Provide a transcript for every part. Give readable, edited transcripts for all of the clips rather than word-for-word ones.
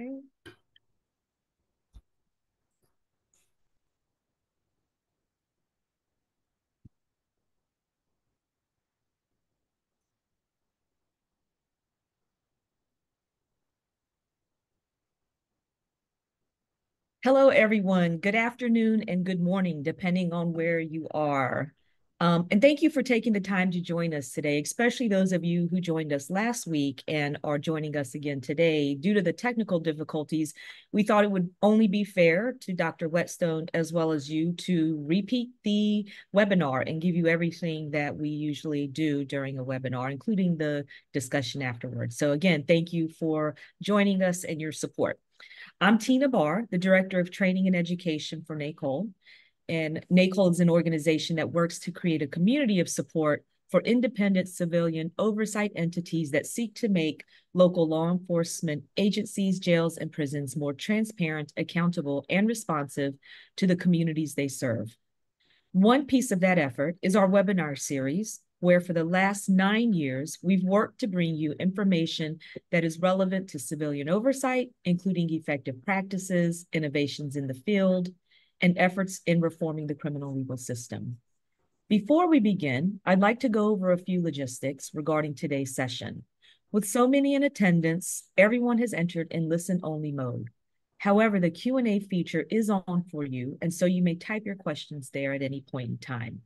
Okay. Hello, everyone. Good afternoon and good morning, depending on where you are. And thank you for taking the time to join us today, especially those of you who joined us last week and are joining us again today. Due to the technical difficulties, we thought it would only be fair to Dr. Whetstone as well as you to repeat the webinar and give you everything that we usually do during a webinar, including the discussion afterwards. So again, thank you for joining us and your support. I'm Tina Barr, the Director of Training and Education for NACOLE. And NACOLE is an organization that works to create a community of support for independent civilian oversight entities that seek to make local law enforcement agencies, jails, and prisons more transparent, accountable, and responsive to the communities they serve. One piece of that effort is our webinar series, where for the last 9 years, we've worked to bring you information that is relevant to civilian oversight, including effective practices, innovations in the field, and efforts in reforming the criminal legal system. Before we begin, I'd like to go over a few logistics regarding today's session. With so many in attendance, everyone has entered in listen-only mode. However, the Q&A feature is on for you, and so you may type your questions there at any point in time.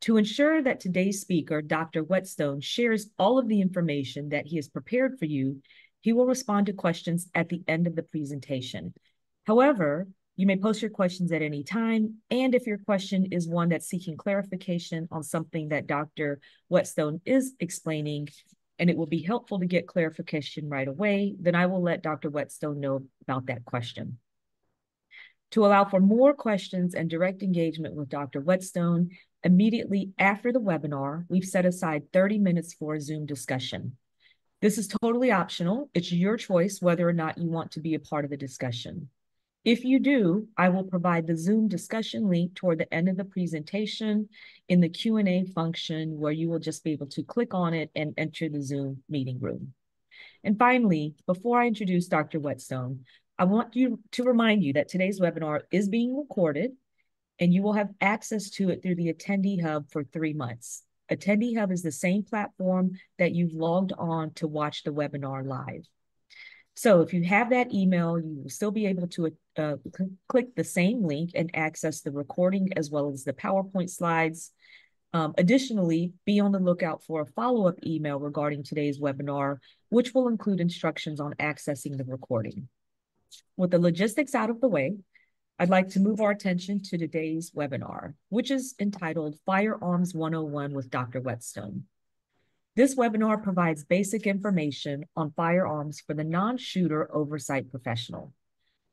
To ensure that today's speaker, Dr. Whetstone, shares all of the information that he has prepared for you, he will respond to questions at the end of the presentation. However, you may post your questions at any time, and if your question is one that's seeking clarification on something that Dr. Whetstone is explaining, and it will be helpful to get clarification right away, then I will let Dr. Whetstone know about that question. To allow for more questions and direct engagement with Dr. Whetstone, immediately after the webinar, we've set aside 30 minutes for a Zoom discussion. This is totally optional. It's your choice whether or not you want to be a part of the discussion. If you do, I will provide the Zoom discussion link toward the end of the presentation in the Q&A function, where you will just be able to click on it and enter the Zoom meeting room. And finally, before I introduce Dr. Whetstone, I want to remind you that today's webinar is being recorded and you will have access to it through the Attendee Hub for 3 months. Attendee Hub is the same platform that you've logged on to watch the webinar live. So if you have that email, you will still be able to click the same link and access the recording as well as the PowerPoint slides. Additionally, be on the lookout for a follow-up email regarding today's webinar, which will include instructions on accessing the recording. With the logistics out of the way, I'd like to move our attention to today's webinar, which is entitled Firearms 101 with Dr. Whetstone. This webinar provides basic information on firearms for the non-shooter oversight professional.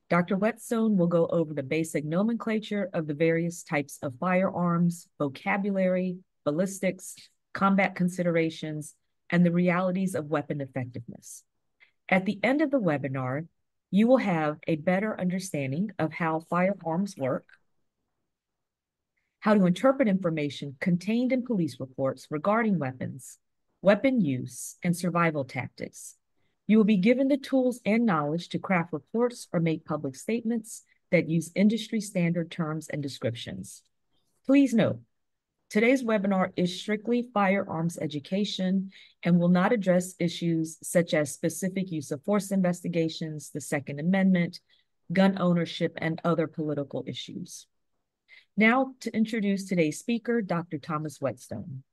Dr. Whetstone will go over the basic nomenclature of the various types of firearms, vocabulary, ballistics, combat considerations, and the realities of weapon effectiveness. At the end of the webinar, you will have a better understanding of how firearms work, how to interpret information contained in police reports regarding weapons, weapon use, and survival tactics. You will be given the tools and knowledge to craft reports or make public statements that use industry standard terms and descriptions. Please note, today's webinar is strictly firearms education and will not address issues such as specific use of force investigations, the Second Amendment, gun ownership, and other political issues. Now to introduce today's speaker, Dr. Thomas Whetstone.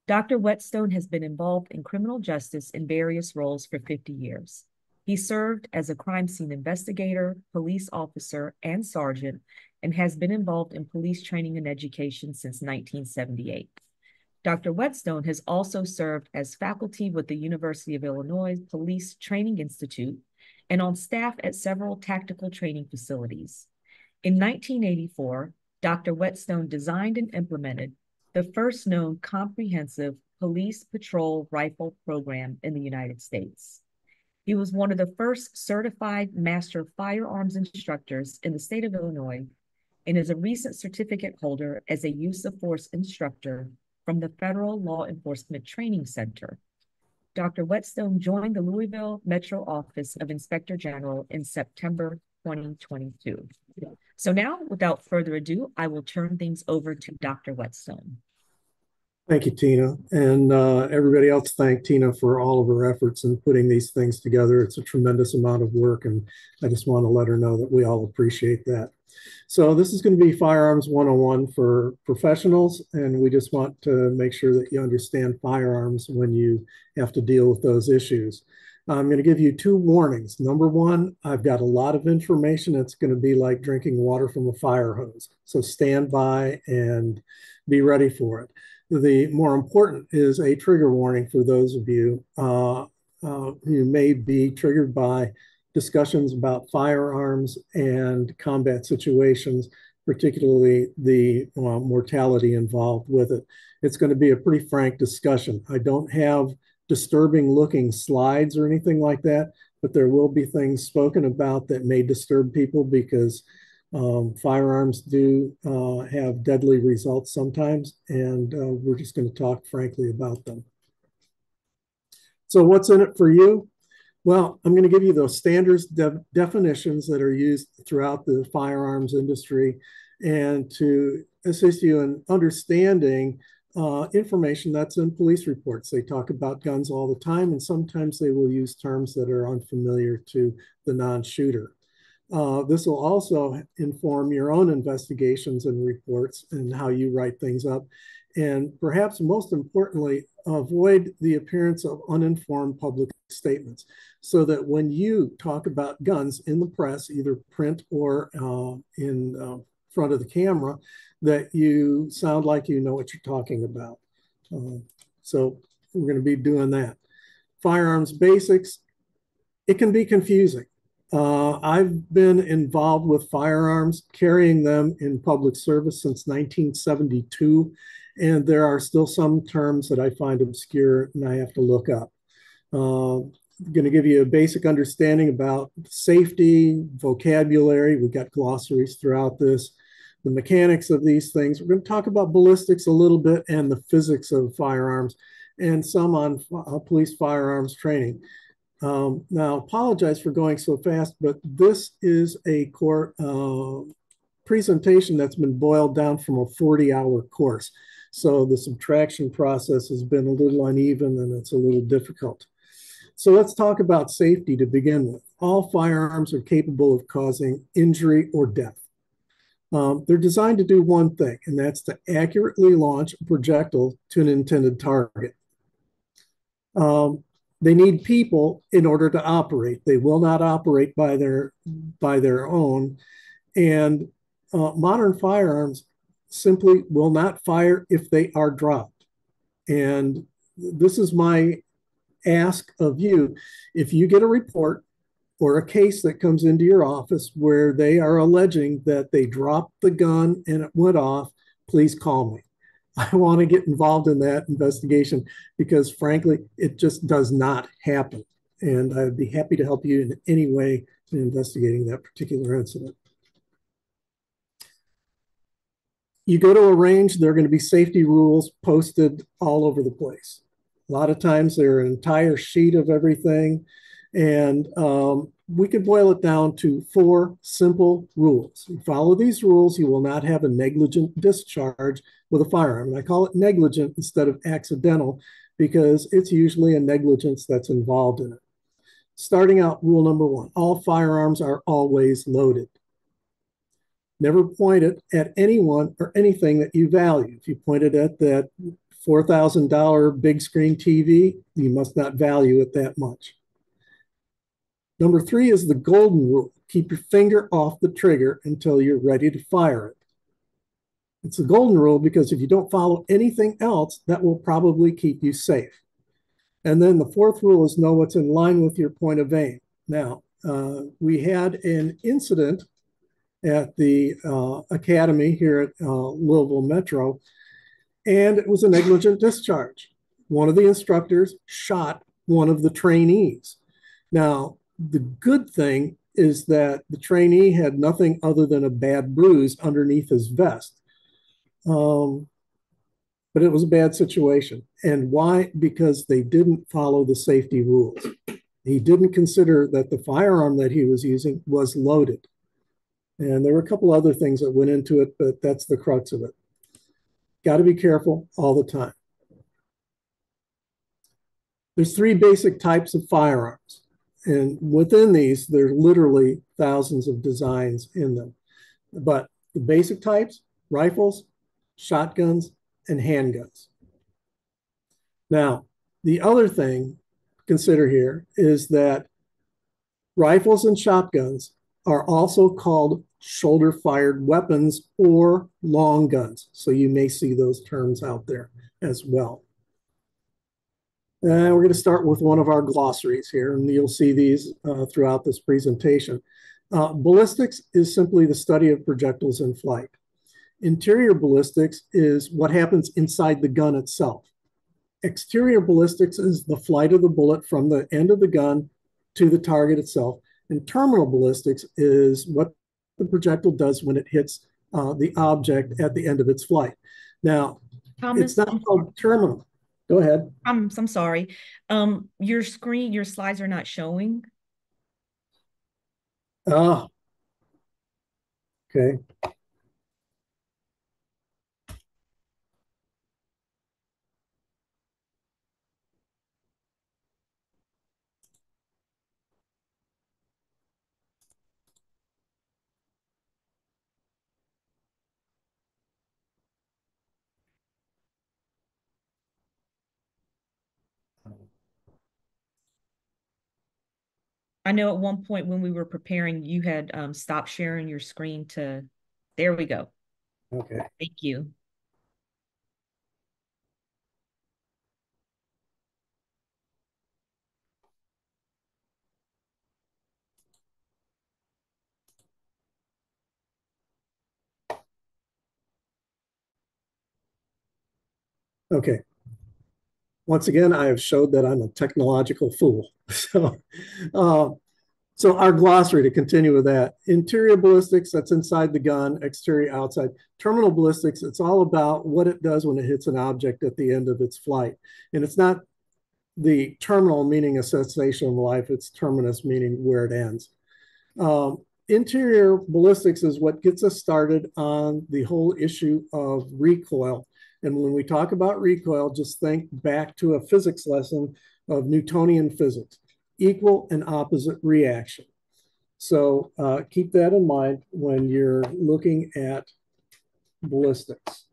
Dr. Whetstone has been involved in criminal justice in various roles for 50 years. He served as a crime scene investigator, police officer, and sergeant, and has been involved in police training and education since 1978. Dr. Whetstone has also served as faculty with the University of Illinois Police Training Institute and on staff at several tactical training facilities. In 1984, Dr. Whetstone designed and implemented the first known comprehensive police patrol rifle program in the United States. He was one of the first certified master firearms instructors in the state of Illinois and is a recent certificate holder as a use of force instructor from the Federal Law Enforcement Training Center. Dr. Whetstone joined the Louisville Metro Office of Inspector General in September 2022. So now, without further ado, I will turn things over to Dr. Whetstone. Thank you, Tina. And everybody else, thank Tina for all of her efforts in putting these things together. It's a tremendous amount of work, and I just want to let her know that we all appreciate that. So this is going to be Firearms 101 for professionals, and we just want to make sure that you understand firearms when you have to deal with those issues. I'm going to give you two warnings. Number one, I've got a lot of information that's going to be like drinking water from a fire hose. So stand by and be ready for it. The more important is a trigger warning for those of you who may be triggered by discussions about firearms and combat situations, particularly the mortality involved with it. It's going to be a pretty frank discussion. I don't have disturbing looking slides or anything like that, but there will be things spoken about that may disturb people because firearms do have deadly results sometimes, and we're just going to talk frankly about them. So what's in it for you? Well, I'm going to give you those standards definitions that are used throughout the firearms industry and to assist you in understanding information that's in police reports. They talk about guns all the time, and sometimes they will use terms that are unfamiliar to the non-shooter. This will also inform your own investigations and reports and how you write things up. And perhaps most importantly, avoid the appearance of uninformed public statements so that when you talk about guns in the press, either print or in front of the camera, that you sound like you know what you're talking about. So we're going to be doing that. Firearms basics, it can be confusing. I've been involved with firearms, carrying them in public service since 1972, and there are still some terms that I find obscure and I have to look up. I'm going to give you a basic understanding about safety, vocabulary. We've got glossaries throughout this, the mechanics of these things. We're going to talk about ballistics a little bit and the physics of firearms and some on police firearms training. Now, apologize for going so fast, but this is a core presentation that's been boiled down from a 40-hour course. So the subtraction process has been a little uneven and it's a little difficult. So let's talk about safety to begin with. All firearms are capable of causing injury or death. They're designed to do one thing, and that's to accurately launch a projectile to an intended target. They need people in order to operate. They will not operate by their own. And modern firearms simply will not fire if they are dropped. And this is my ask of you. If you get a report or a case that comes into your office where they are alleging that they dropped the gun and it went off, please call me. I want to get involved in that investigation because, frankly, it just does not happen. And I'd be happy to help you in any way in investigating that particular incident. You go to a range, there are going to be safety rules posted all over the place. A lot of times they're an entire sheet of everything. And we could boil it down to 4 simple rules. You follow these rules, you will not have a negligent discharge with a firearm. And I call it negligent instead of accidental because it's usually a negligence that's involved in it. Starting out, rule number 1, all firearms are always loaded. Never point it at anyone or anything that you value. If you point it at that $4,000 big screen TV, you must not value it that much. Number 3 is the golden rule. Keep your finger off the trigger until you're ready to fire it. It's the golden rule because if you don't follow anything else, that will probably keep you safe. And then the 4th rule is know what's in line with your point of aim. Now, we had an incident at the academy here at Louisville Metro, and it was a negligent discharge. One of the instructors shot one of the trainees. Now, the good thing is that the trainee had nothing other than a bad bruise underneath his vest. but it was a bad situation. And why? Because they didn't follow the safety rules. He didn't consider that the firearm that he was using was loaded. And there were a couple other things that went into it, but that's the crux of it. Got to be careful all the time. There's three basic types of firearms. And within these, there's literally thousands of designs in them. But the basic types, rifles, shotguns, and handguns. Now, the other thing to consider here is that rifles and shotguns are also called shoulder fired weapons or long guns. So you may see those terms out there as well. And we're going to start with one of our glossaries here, and you'll see these throughout this presentation. Ballistics is simply the study of projectiles in flight. Interior ballistics is what happens inside the gun itself. Exterior ballistics is the flight of the bullet from the end of the gun to the target itself. And terminal ballistics is what the projectile does when it hits the object at the end of its flight. Now, it's Thomas, not called terminal. Go ahead. I'm sorry. Your screen, your slides are not showing. Ah, okay. I know at one point when we were preparing, you had stopped sharing your screen to, there we go. Okay. Thank you. Okay. Once again, I have showed that I'm a technological fool. Uh, so our glossary, to continue with that: interior ballistics, that's inside the gun; exterior, outside. Terminal ballistics, it's all about what it does when it hits an object at the end of its flight. And it's not the terminal meaning a cessation of life; it's terminus meaning where it ends. Interior ballistics is what gets us started on the whole issue of recoil. And when we talk about recoil, just think back to a physics lesson of Newtonian physics: equal and opposite reaction. So keep that in mind when you're looking at ballistics.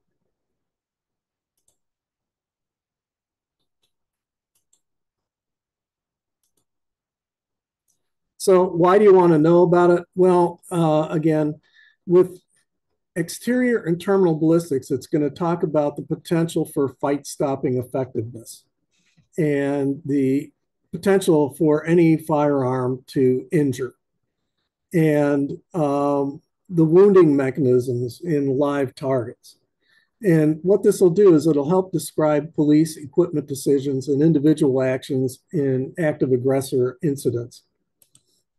So why do you want to know about it? Well, again, with exterior and terminal ballistics, it's going to talk about the potential for fight stopping effectiveness and the potential for any firearm to injure, and the wounding mechanisms in live targets. And what this will do is it'll help describe police equipment decisions and individual actions in active aggressor incidents.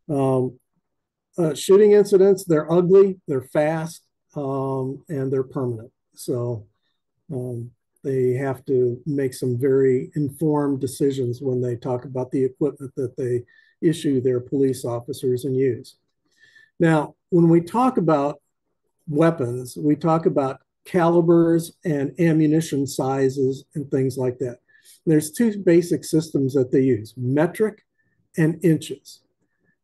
Um, Shooting incidents, they're ugly, they're fast, and they're permanent. So they have to make some very informed decisions when they talk about the equipment that they issue their police officers and use. Now, when we talk about weapons, we talk about calibers and ammunition sizes and things like that. There's two basic systems that they use: metric and inches.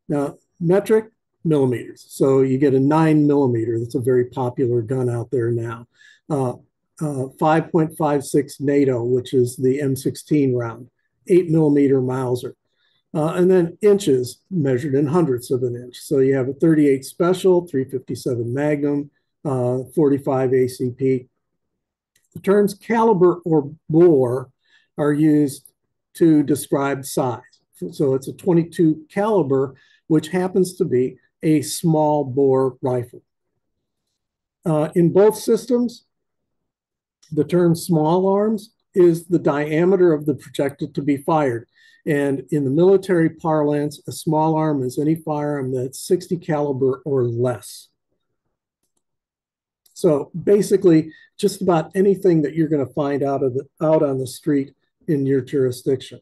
Now, metric, millimeters. So you get a 9 millimeter. That's a very popular gun out there now. 5.56 NATO, which is the M16 round, 8 millimeter Mauser. And then inches measured in hundredths of an inch. So you have a 38 Special, 357 Magnum, 45 ACP. The terms caliber or bore are used to describe size. So it's a 22 caliber, which happens to be a small bore rifle. In both systems, the term small arms is the diameter of the projectile to be fired. And in the military parlance, a small arm is any firearm that's 60 caliber or less. So basically, just about anything that you're going to find out on the street in your jurisdiction.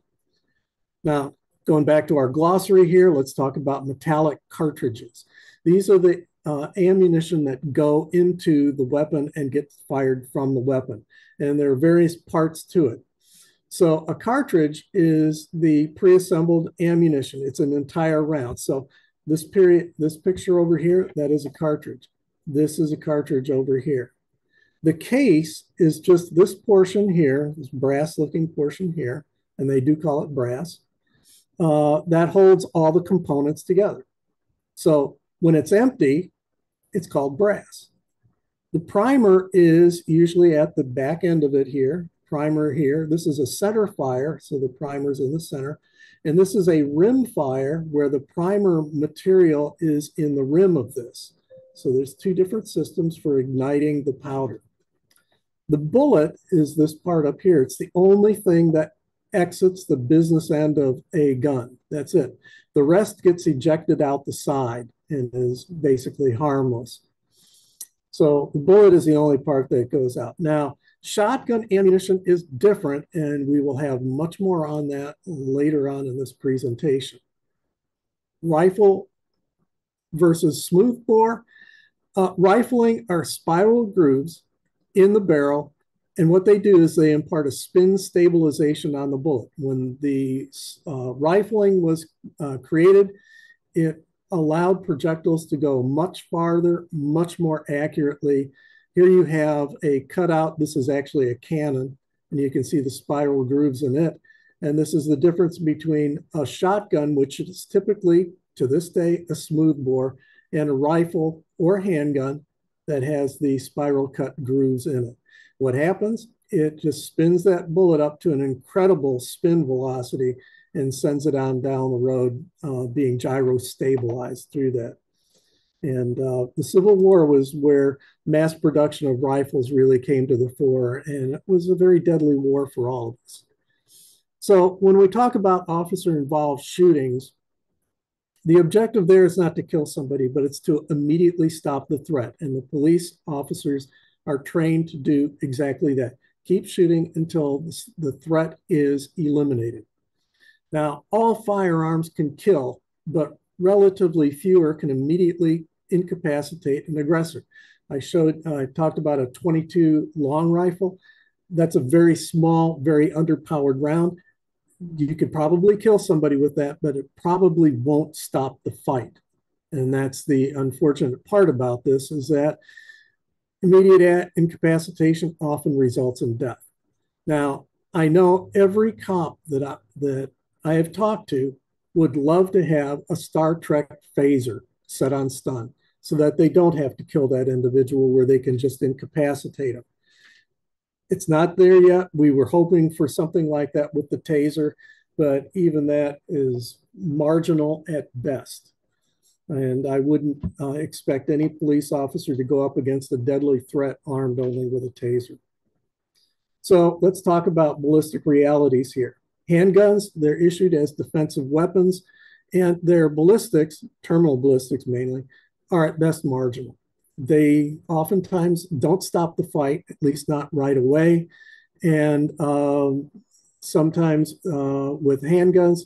Now, going back to our glossary here, let's talk about metallic cartridges. These are the ammunition that go into the weapon and get fired from the weapon. And there are various parts to it. So a cartridge is the pre-assembled ammunition. It's an entire round. So this picture over here, that is a cartridge. This is a cartridge over here. The case is just this portion here, this brass looking portion here, and they do call it brass, that holds all the components together. So when it's empty, it's called brass. The primer is usually at the back end of it here, primer here. This is a center fire, so the primer's in the center. And this is a rim fire where the primer material is in the rim of this. So there's two different systems for igniting the powder. The bullet is this part up here. It's the only thing that exits the business end of a gun. That's it. The rest gets ejected out the side and is basically harmless. So the bullet is the only part that goes out. Now, shotgun ammunition is different, and we will have much more on that later on in this presentation. Rifle versus smoothbore. Rifling are spiral grooves in the barrel, and what they do is they impart a spin stabilization on the bullet. When the rifling was created, it allowed projectiles to go much farther, much more accurately. Here you have a cutout. This is actually a cannon, and you can see the spiral grooves in it. And this is the difference between a shotgun, which is typically, to this day, a smoothbore, and a rifle or handgun that has the spiral cut grooves in it. What happens? It just spins that bullet up to an incredible spin velocity and sends it on down the road, being gyro stabilized through that. And the Civil War was where mass production of rifles really came to the fore, and it was a very deadly war for all of us. So when we talk about officer-involved shootings, the objective there is not to kill somebody, but it's to immediately stop the threat. And the police officers are trained to do exactly that. Keep shooting until the threat is eliminated. Now, all firearms can kill, but relatively fewer can immediately incapacitate an aggressor. I talked about a 22 long rifle. That's a very small, very underpowered round. You could probably kill somebody with that, but it probably won't stop the fight. And that's the unfortunate part about this, is that immediate incapacitation often results in death. Now, I know every cop that I have talked to would love to have a Star Trek phaser set on stun so that they don't have to kill that individual, where they can just incapacitate them. It's not there yet. We were hoping for something like that with the taser, but even that is marginal at best. And I wouldn't expect any police officer to go up against a deadly threat armed only with a taser. So let's talk about ballistic realities here. Handguns, they're issued as defensive weapons, and their ballistics, terminal ballistics mainly, are at best marginal. They oftentimes don't stop the fight, at least not right away. And sometimes with handguns,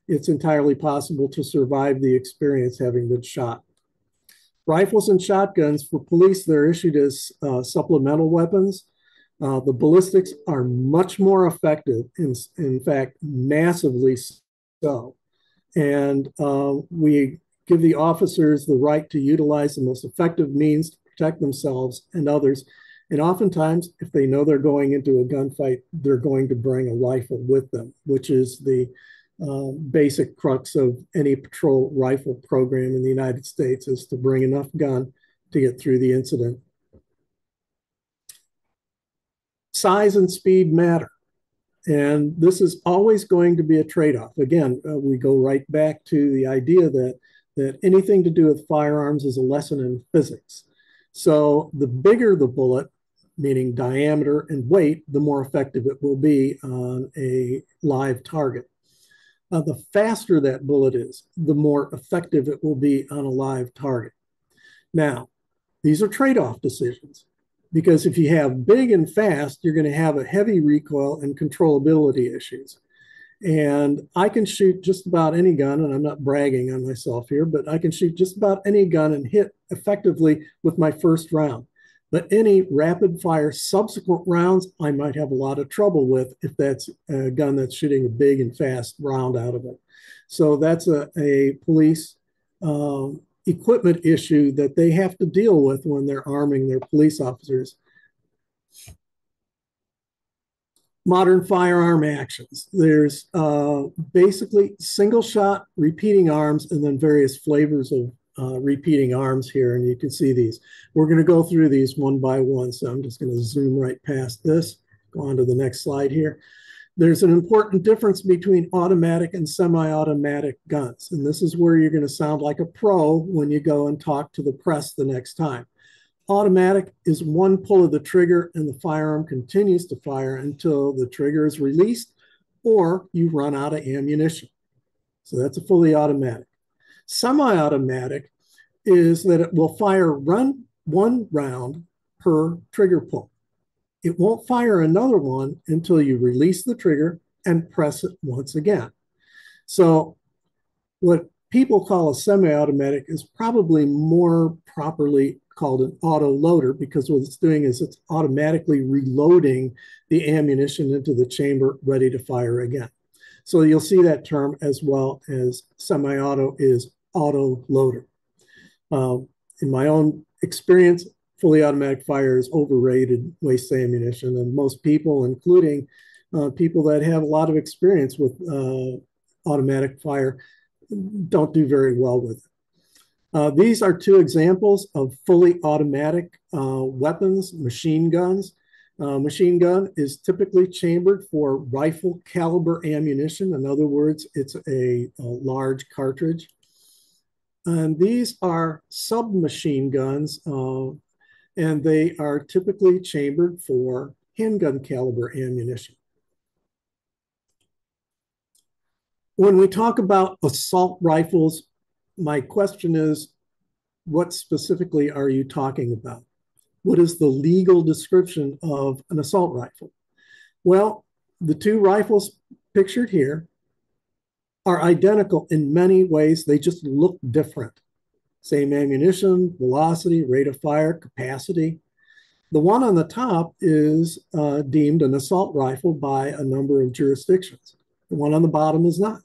it's entirely possible to survive the experience having been shot. Rifles and shotguns, for police, they're issued as supplemental weapons. The ballistics are much more effective, in fact, massively so. And we give the officers the right to utilize the most effective means to protect themselves and others. And oftentimes, if they know they're going into a gunfight, they're going to bring a rifle with them, which is the basic crux of any patrol rifle program in the United States, is to bring enough gun to get through the incident. Size and speed matter. And this is always going to be a trade-off. Again, we go right back to the idea that anything to do with firearms is a lesson in physics. So the bigger the bullet, meaning diameter and weight, the more effective it will be on a live target. The faster that bullet is, the more effective it will be on a live target. Now, these are trade-off decisions. because if you have big and fast, you're going to have a heavy recoil and controllability issues. And I can shoot just about any gun, and I'm not bragging on myself here, but I can shoot just about any gun and hit effectively with my first round. But any rapid fire subsequent rounds, I might have a lot of trouble with if that's a gun that's shooting a big and fast round out of it. So that's a police equipment issue that they have to deal with when they're arming their police officers. Modern firearm actions. There's basically single shot repeating arms and then various flavors of repeating arms here. And you can see these. We're going to go through these one by one. So I'm just going to zoom right past this, go on to the next slide here. There's an important difference between automatic and semi-automatic guns. And this is where you're going to sound like a pro when you go and talk to the press the next time. Automatic is one pull of the trigger and the firearm continues to fire until the trigger is released or you run out of ammunition. So that's a fully automatic. Semi-automatic is that it will fire one round per trigger pull. It won't fire another one until you release the trigger and press it once again. So what people call a semi-automatic is probably more properly called an auto loader, because what it's doing is it's automatically reloading the ammunition into the chamber ready to fire again. So you'll see that term as well as semi-auto is auto loader. In my own experience, fully automatic fire is overrated, wastes ammunition, and most people, including people that have a lot of experience with automatic fire, don't do very well with it. These are two examples of fully automatic weapons, machine guns. Machine gun is typically chambered for rifle caliber ammunition. In other words, it's a large cartridge. And these are submachine guns, and they are typically chambered for handgun caliber ammunition. When we talk about assault rifles, my question is, what specifically are you talking about? What is the legal description of an assault rifle? Well, the two rifles pictured here are identical in many ways. They just look different. Same ammunition, velocity, rate of fire, capacity. The one on the top is deemed an assault rifle by a number of jurisdictions. The one on the bottom is not.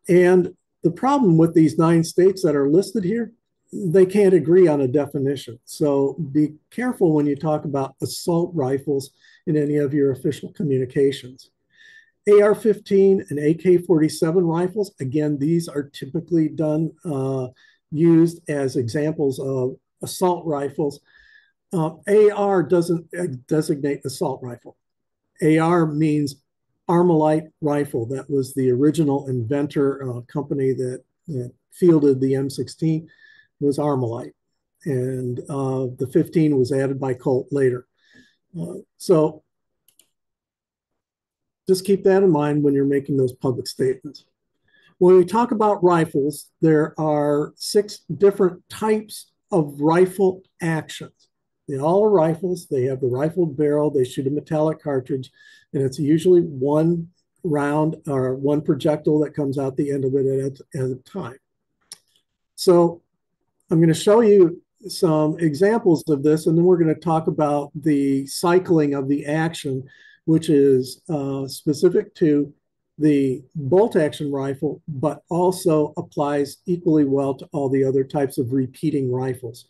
And the problem with these 9 states that are listed here, they can't agree on a definition. So be careful when you talk about assault rifles in any of your official communications. AR-15 and AK-47 rifles, again, these are typically used as examples of assault rifles. AR doesn't designate assault rifle. AR means Armalite rifle. That was the original inventor company that fielded the M16 was Armalite. And the 15 was added by Colt later. So just keep that in mind when you're making those public statements. When we talk about rifles, there are 6 different types of rifle actions. They all are rifles. They have the rifled barrel. They shoot a metallic cartridge, and it's usually one round or one projectile that comes out the end of it at a time. So I'm going to show you some examples of this, and then we're going to talk about the cycling of the action, which is specific to the bolt action rifle, but also applies equally well to all the other types of repeating rifles.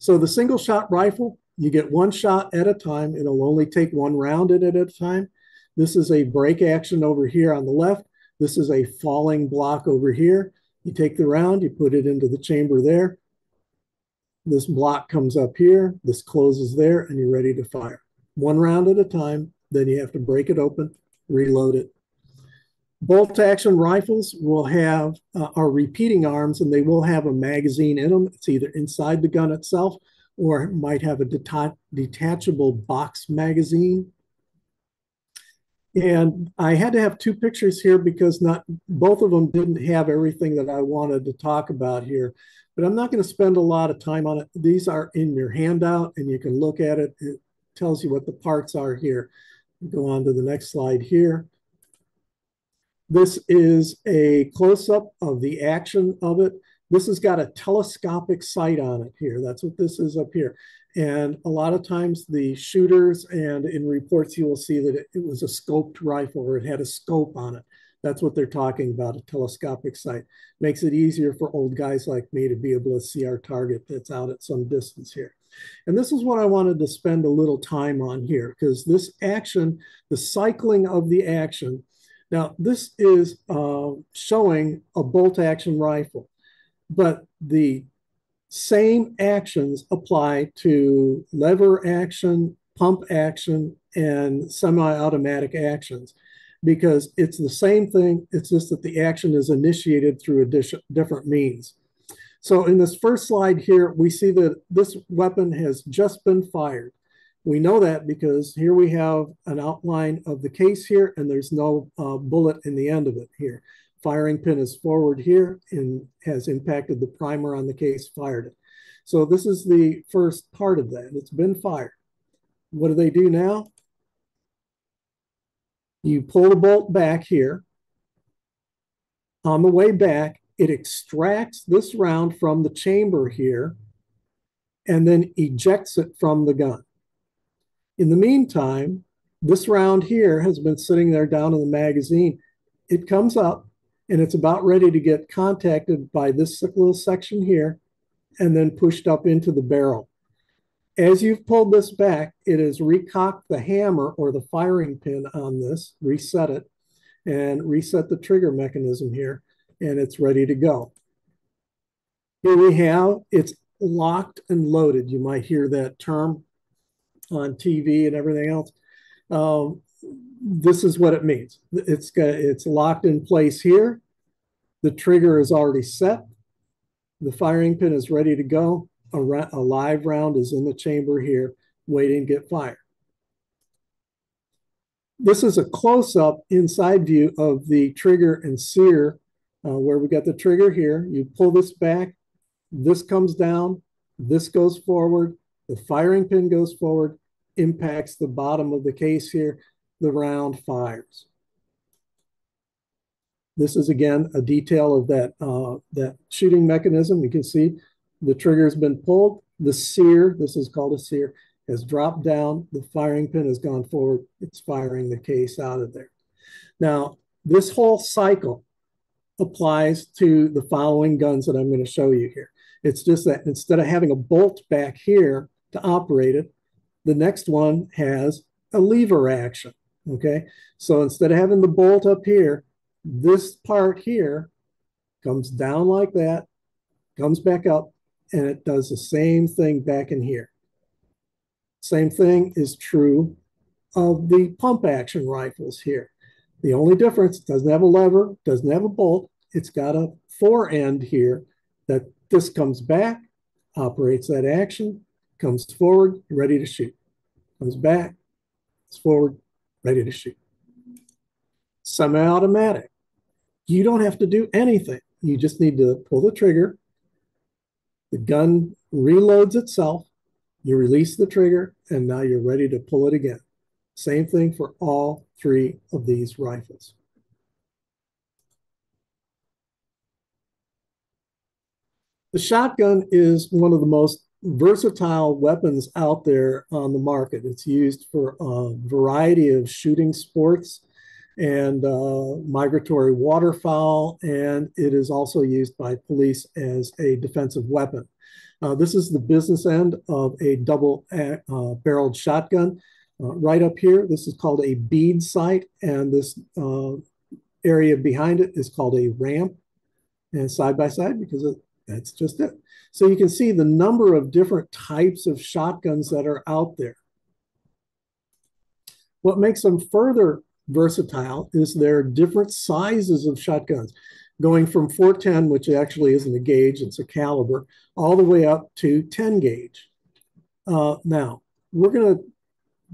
So the single shot rifle, you get one shot at a time. It'll only take one round at a time. This is a break action over here on the left. This is a falling block over here. You take the round, you put it into the chamber there. This block comes up here, this closes there, and you're ready to fire. One round at a time, then you have to break it open, reload it. Bolt action rifles will have our repeating arms, and they will have a magazine in them. It's either inside the gun itself or it might have a detachable box magazine. And I had to have two pictures here because not both of them didn't have everything that I wanted to talk about here. But I'm not going to spend a lot of time on it. These are in your handout and you can look at it. It tells you what the parts are here. Go on to the next slide here. This is a close-up of the action of it. This has got a telescopic sight on it here. That's what this is up here. And a lot of times the shooters and in reports, you will see that it was a scoped rifle or it had a scope on it. That's what they're talking about, a telescopic sight. Makes it easier for old guys like me to be able to see our target that's out at some distance here. And this is what I wanted to spend a little time on here because this action, the cycling of the action, now, this is showing a bolt action rifle, but the same actions apply to lever action, pump action, and semi-automatic actions because it's the same thing. It's just that the action is initiated through a different means. So in this first slide here, we see that this weapon has just been fired. We know that because here we have an outline of the case here, and there's no bullet in the end of it here. Firing pin is forward here and has impacted the primer on the case, fired it. So this is the first part of that. It's been fired. What do they do now? You pull the bolt back here. On the way back, it extracts this round from the chamber here and then ejects it from the gun. In the meantime, this round here has been sitting there down in the magazine. It comes up and it's about ready to get contacted by this little section here and then pushed up into the barrel. As you've pulled this back, it has recocked the hammer or the firing pin on this, reset it, and reset the trigger mechanism here, and it's ready to go. Here we have, it's locked and loaded. You might hear that term on TV and everything else. This is what it means. It's locked in place here. The trigger is already set. The firing pin is ready to go. A live round is in the chamber here, waiting to get fired. This is a close-up inside view of the trigger and sear, where we got the trigger here. You pull this back, this comes down, this goes forward, the firing pin goes forward, impacts the bottom of the case here, the round fires. This is, again, a detail of that shooting mechanism. You can see the trigger has been pulled. The sear, this is called a sear, has dropped down. The firing pin has gone forward. It's firing the case out of there. Now, this whole cycle applies to the following guns that I'm going to show you here. It's just that instead of having a bolt back here to operate it, the next one has a lever action, okay? So instead of having the bolt up here, this part here comes down like that, comes back up, and it does the same thing back in here. Same thing is true of the pump action rifles here. The only difference, it doesn't have a lever, doesn't have a bolt, it's got a fore end here that this comes back, operates that action, comes forward, ready to shoot. Comes back, it's forward, ready to shoot. Semi-automatic. You don't have to do anything. You just need to pull the trigger. The gun reloads itself. You release the trigger, and now you're ready to pull it again. Same thing for all three of these rifles. The shotgun is one of the most versatile weapons out there on the market. It's used for a variety of shooting sports and migratory waterfowl, and it is also used by police as a defensive weapon. This is the business end of a double-barreled shotgun. Right up here, this is called a bead sight, and this area behind it is called a ramp, and side by side, because that's just it. So you can see the number of different types of shotguns that are out there. What makes them further versatile is there are different sizes of shotguns, going from 410, which actually isn't a gauge, it's a caliber, all the way up to 10 gauge. Now, we're going to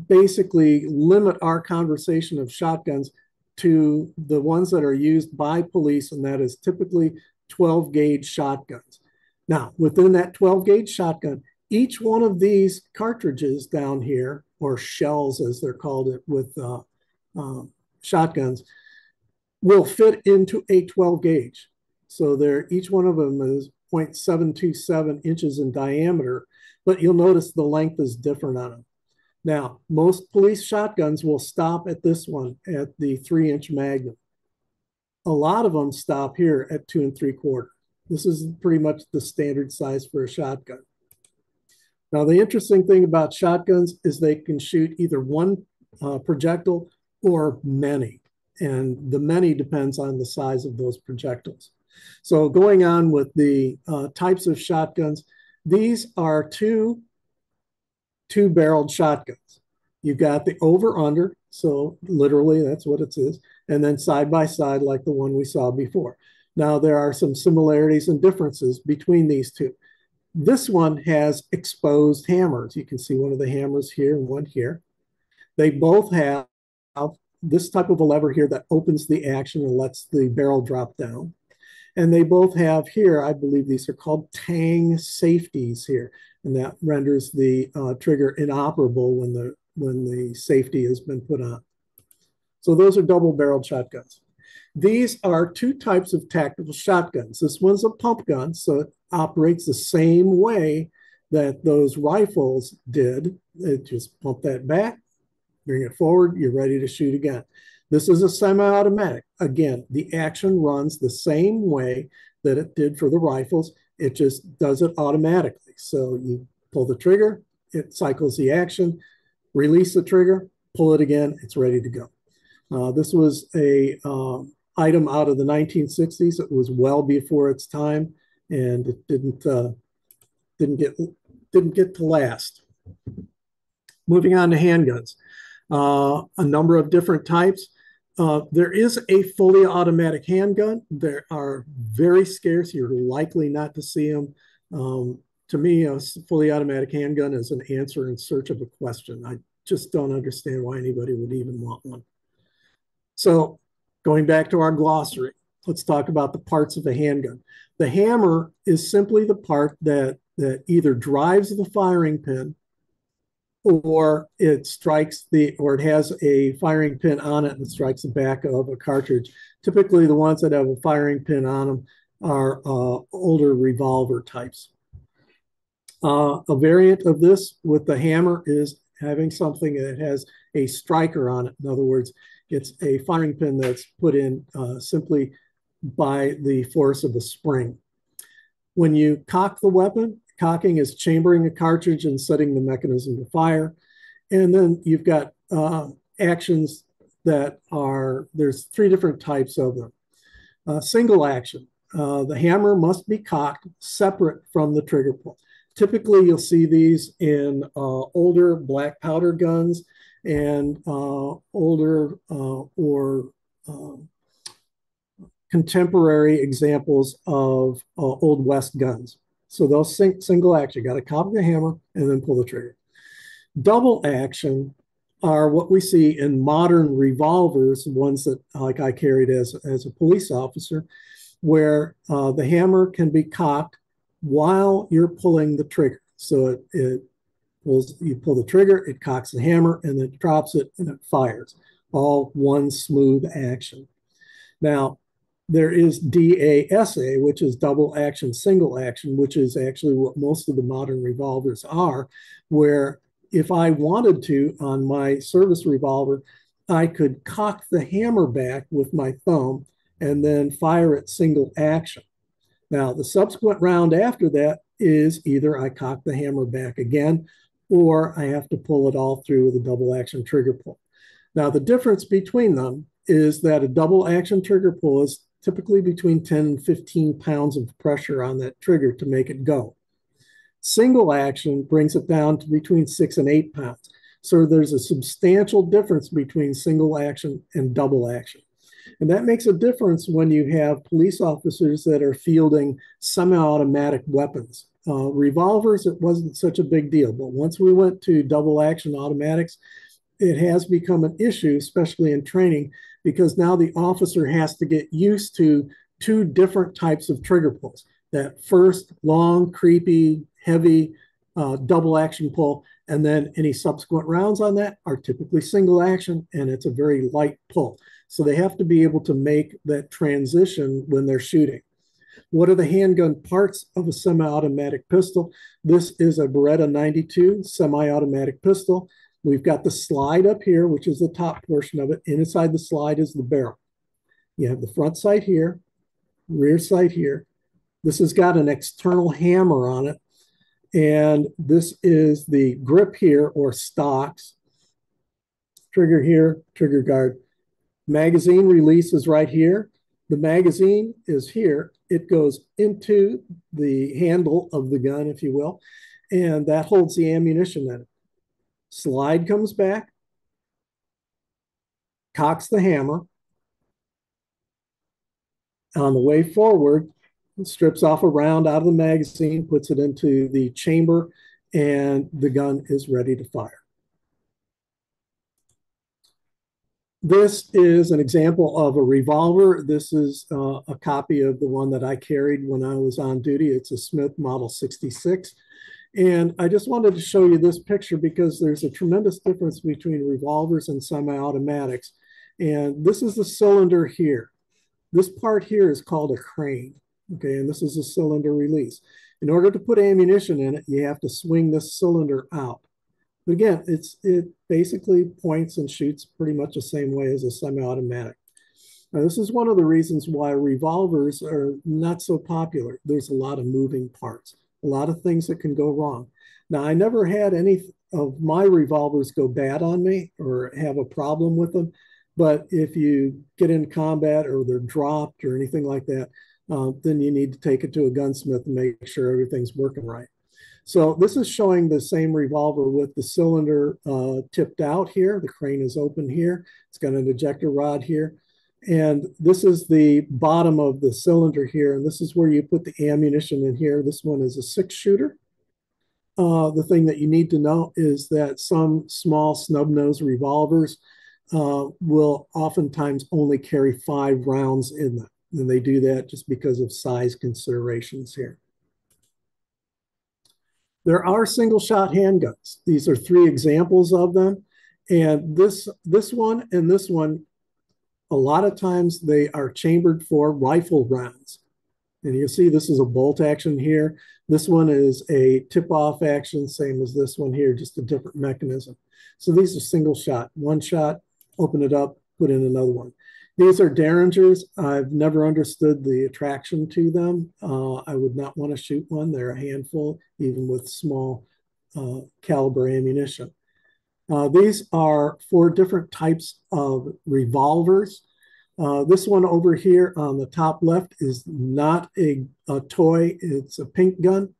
basically limit our conversation of shotguns to the ones that are used by police, and that is typically 12 gauge shotguns. Now, within that 12 gauge shotgun, each one of these cartridges down here, or shells as they're called it with shotguns, will fit into a 12 gauge. So each one of them is 0.727 inches in diameter, but you'll notice the length is different on them. Now, most police shotguns will stop at this one at the 3-inch magnum. A lot of them stop here at 2 3/4. This is pretty much the standard size for a shotgun. Now, the interesting thing about shotguns is they can shoot either one projectile or many, and the many depends on the size of those projectiles. So going on with the types of shotguns, these are two-barreled shotguns. You've got the over-under, so literally that's what it is, and then side-by-side like the one we saw before. Now, there are some similarities and differences between these two. This one has exposed hammers. You can see one of the hammers here and one here. They both have this type of a lever here that opens the action and lets the barrel drop down. And they both have here, I believe these are called tang safeties here, and that renders the trigger inoperable when the safety has been put on. So those are double-barreled shotguns. These are two types of tactical shotguns. This one's a pump gun, so it operates the same way that those rifles did. It just pump that back, bring it forward, you're ready to shoot again. This is a semi-automatic. Again, the action runs the same way that it did for the rifles. It just does it automatically. So you pull the trigger, it cycles the action, release the trigger, pull it again, it's ready to go. This was a item out of the 1960s. It was well before its time, and it didn't get to last. Moving on to handguns, a number of different types. There is a fully automatic handgun. There are very scarce. You're likely not to see them. To me, a fully automatic handgun is an answer in search of a question. I just don't understand why anybody would even want one. So going back to our glossary, let's talk about the parts of a handgun. The hammer is simply the part that either drives the firing pin, or it has a firing pin on it and strikes the back of a cartridge. Typically, the ones that have a firing pin on them are older revolver types. A variant of this with the hammer is having something that has a striker on it. In other words, it's a firing pin that's put in simply by the force of a spring. When you cock the weapon, cocking is chambering a cartridge and setting the mechanism to fire. And then you've got actions that there's 3 different types of them. Single action. The hammer must be cocked separate from the trigger pull. Typically, you'll see these in older black powder guns and older or contemporary examples of Old West guns. So those single action, you got to cock the hammer and then pull the trigger. Double action are what we see in modern revolvers, ones that like I carried as a police officer, where the hammer can be cocked while you're pulling the trigger. So you pull the trigger, it cocks the hammer, and then drops it, and it fires. All one smooth action. Now, there is DASA, which is double action, single action, which is actually what most of the modern revolvers are, where if I wanted to, on my service revolver, I could cock the hammer back with my thumb and then fire it single action. Now, the subsequent round after that is either I cock the hammer back again, or I have to pull it all through with a double action trigger pull. Now, the difference between them is that a double action trigger pull is typically between 10 and 15 pounds of pressure on that trigger to make it go. Single action brings it down to between 6 and 8 pounds. So there's a substantial difference between single action and double action. And that makes a difference when you have police officers that are fielding semi-automatic weapons. Revolvers, it wasn't such a big deal. But once we went to double action automatics, it has become an issue, especially in training, because now the officer has to get used to two different types of trigger pulls. That first long, creepy, heavy double action pull, and then any subsequent rounds on that are typically single action, and it's a very light pull. So they have to be able to make that transition when they're shooting. What are the handgun parts of a semi-automatic pistol? This is a Beretta 92 semi-automatic pistol. We've got the slide up here, which is the top portion of it. Inside the slide is the barrel. You have the front sight here, rear sight here. This has got an external hammer on it. And this is the grip here, or stocks. Trigger here, trigger guard. Magazine release is right here. The magazine is here. It goes into the handle of the gun, if you will, and that holds the ammunition in it. Slide comes back, cocks the hammer. On the way forward, strips off a round out of the magazine, puts it into the chamber, and the gun is ready to fire. This is an example of a revolver. This is a copy of the one that I carried when I was on duty. It's a Smith Model 66. And I just wanted to show you this picture because there's a tremendous difference between revolvers and semi-automatics. And this is the cylinder here. This part here is called a crane. Okay, and this is a cylinder release. In order to put ammunition in it, you have to swing this cylinder out. But again, it basically points and shoots pretty much the same way as a semi-automatic. Now, this is one of the reasons why revolvers are not so popular. There's a lot of moving parts, a lot of things that can go wrong. Now, I never had any of my revolvers go bad on me or have a problem with them. But if you get in combat or they're dropped or anything like that, then you need to take it to a gunsmith and make sure everything's working right. So this is showing the same revolver with the cylinder tipped out here. The crane is open here. It's got an ejector rod here. And this is the bottom of the cylinder here. And this is where you put the ammunition in here. This one is a 6-shooter. The thing that you need to know is that some small snub-nose revolvers will oftentimes only carry 5 rounds in them. And they do that just because of size considerations here. There are single shot handguns. These are 3 examples of them. And this one and this one, a lot of times they are chambered for rifle rounds. And you see this is a bolt action here. This one is a tip-off action, same as this one here, just a different mechanism. So these are single shot, one shot, open it up, put in another one. These are Derringers. I've never understood the attraction to them. I would not want to shoot one. They're a handful, even with small caliber ammunition. These are 4 different types of revolvers. This one over here on the top left is not a toy. It's a pink gun.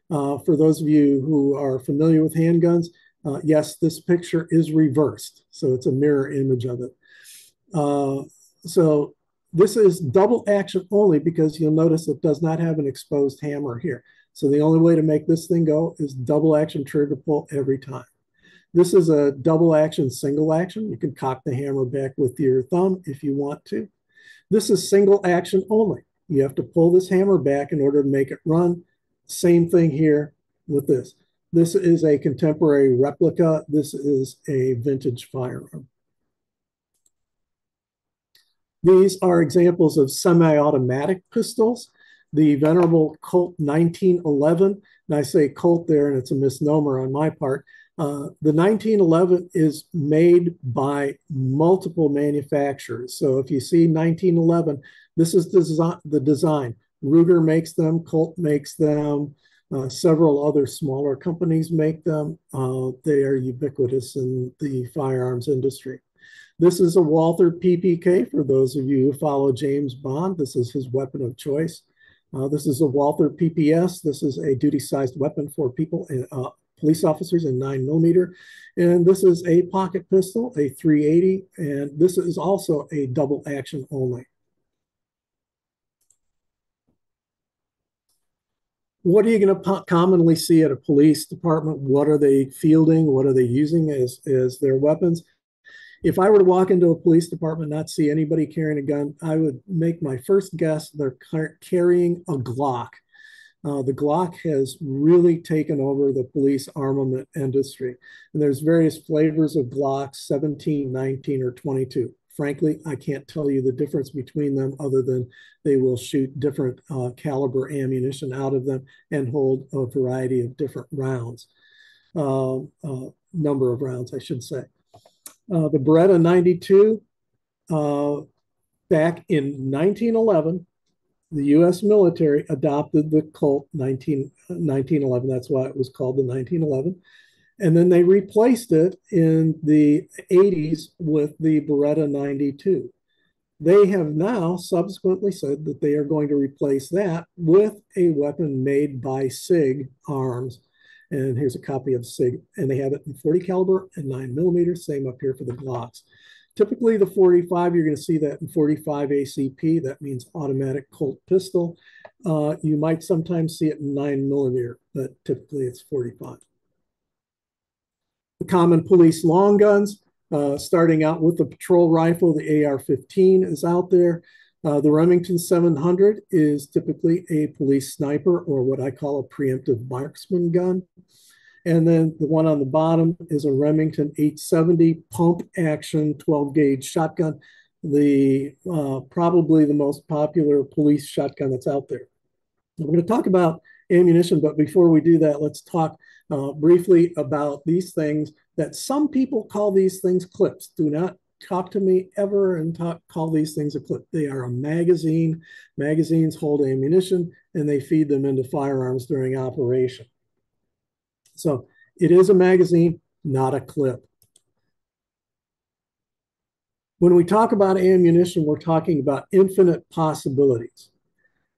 For those of you who are familiar with handguns, yes, this picture is reversed. So it's a mirror image of it. So this is double action only because you'll notice it does not have an exposed hammer here. So the only way to make this thing go is double action trigger pull every time. This is a double action, single action. You can cock the hammer back with your thumb if you want to. This is single action only. You have to pull this hammer back in order to make it run. Same thing here with this. This is a contemporary replica. This is a vintage firearm. These are examples of semi-automatic pistols. The venerable Colt 1911, and I say Colt there, and it's a misnomer on my part. The 1911 is made by multiple manufacturers. So if you see 1911, this is the design. Ruger makes them, Colt makes them, several other smaller companies make them. They are ubiquitous in the firearms industry. This is a Walther PPK for those of you who follow James Bond. This is his weapon of choice. This is a Walther PPS. This is a duty-sized weapon for people and police officers in 9mm. And this is a pocket pistol, a 380, and this is also a double action only. What are you going to commonly see at a police department? What are they fielding? What are they using as their weapons? If I were to walk into a police department and not see anybody carrying a gun, I would make my first guess they're carrying a Glock. The Glock has really taken over the police armament industry. And there's various flavors of Glocks, 17, 19, or 22. Frankly, I can't tell you the difference between them other than they will shoot different caliber ammunition out of them and hold a variety of different rounds, number of rounds, I should say. The Beretta 92, back in 1911, the U.S. military adopted the Colt 1911. That's why it was called the 1911. And then they replaced it in the 80s with the Beretta 92. They have now subsequently said that they are going to replace that with a weapon made by SIG Arms. And here's a copy of SIG. And they have it in 40 caliber and 9 millimeters. Same up here for the Glocks. Typically, the 45, you're going to see that in 45 ACP. That means automatic Colt pistol. You might sometimes see it in 9 millimeter, but typically it's 45. The common police long guns, starting out with the patrol rifle, the AR-15 is out there. The Remington 700 is typically a police sniper, or what I call a preemptive marksman gun. And then the one on the bottom is a Remington 870 pump action 12 gauge shotgun, the probably the most popular police shotgun that's out there. We're going to talk about ammunition, but before we do that, let's talk briefly about these things that some people call these things clips. Do not talk to me ever and call these things a clip. They are a magazine. Magazines hold ammunition and they feed them into firearms during operation. So it is a magazine, not a clip. When we talk about ammunition, we're talking about infinite possibilities.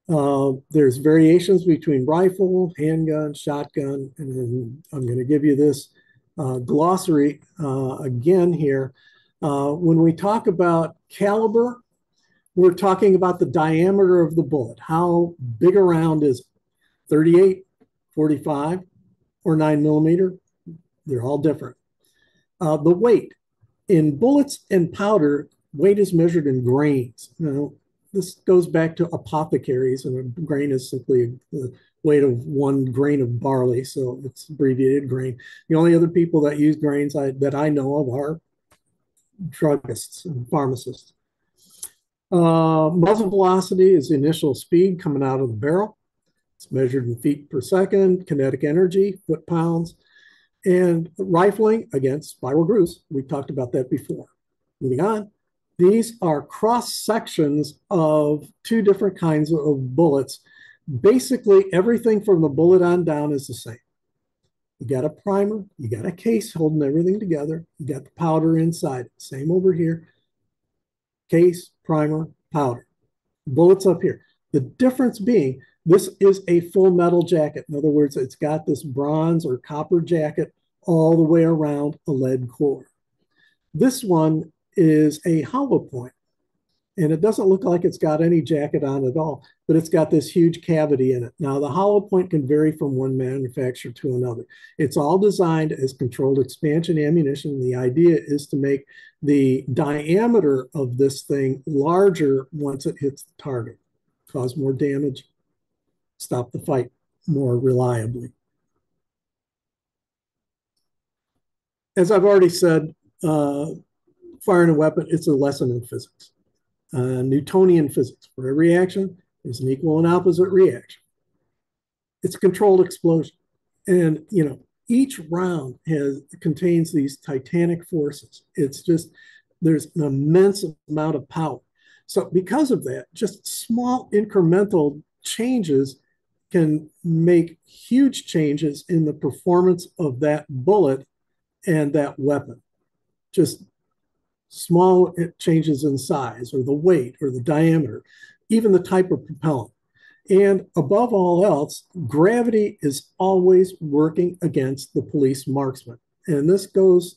There's variations between rifle, handgun, shotgun, and I'm going to give you this glossary again here. When we talk about caliber, we're talking about the diameter of the bullet. How big a round is it? 38, 45, or 9 millimeter? They're all different. The weight. In bullets and powder, weight is measured in grains. Now, this goes back to apothecaries, and a grain is simply the weight of 1 grain of barley, so it's abbreviated grain. The only other people that use grains that I know of are druggists and pharmacists. Muzzle velocity is the initial speed coming out of the barrel. It's measured in feet per second. Kinetic energy, foot-pounds. And rifling, again, spiral grooves. We talked about that before. Moving on. These are cross sections of 2 different kinds of bullets. Basically, everything from the bullet on down is the same. You got a primer, you got a case holding everything together, you got the powder inside. Same over here. Case, primer, powder. Bullets up here. The difference being, this is a full metal jacket. In other words, it's got this bronze or copper jacket all the way around a lead core. This one is a hollow point, and it doesn't look like it's got any jacket on at all, but it's got this huge cavity in it. Now, the hollow point can vary from one manufacturer to another. It's all designed as controlled expansion ammunition. The idea is to make the diameter of this thing larger once it hits the target, cause more damage, stop the fight more reliably. As I've already said, firing a weapon, it's a lesson in physics. Newtonian physics. For every action, there's an equal and opposite reaction. It's a controlled explosion. And, each round contains these titanic forces. It's just, there's an immense amount of power. So because of that, just small incremental changes can make huge changes in the performance of that bullet and that weapon. Just small changes in size or the weight or the diameter, even the type of propellant. And above all else, gravity is always working against the police marksman. And this goes